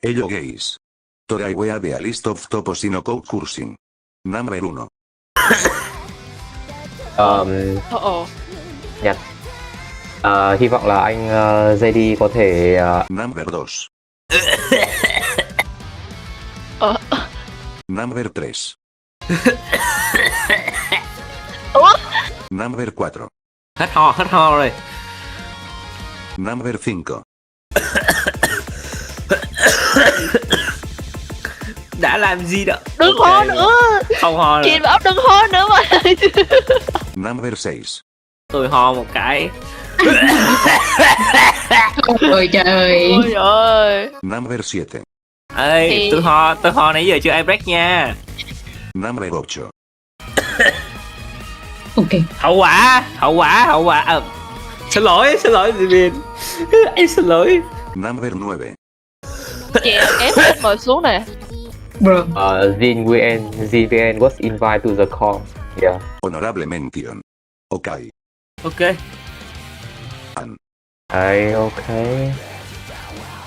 Ello gays. Today we have a list of toposino cursing. Number 1. Ồ. Nhật. Hy vọng là anh JD có thể Number 2. Number 3. Ủa? Number 4. Hết ho rồi. Number 5. Đã làm gì đó? Đừng ho nữa. Không ho Chị nữa. bảo đừng ho nữa mà. Number 6. Tôi ho một cái. Ôi trời ơi. Ôi ơi. Number 7. Ê, Thì- tôi ho nãy giờ chưa ai break nha. Number 8. Ok. Hậu quả. Xin lỗi Dimin. Em xin lỗi. Number 9. Chị ép ngồi xuống nè. Bro. ZVN was invited to the call. Yeah. Honorable mention. Okay. Ok. Okay.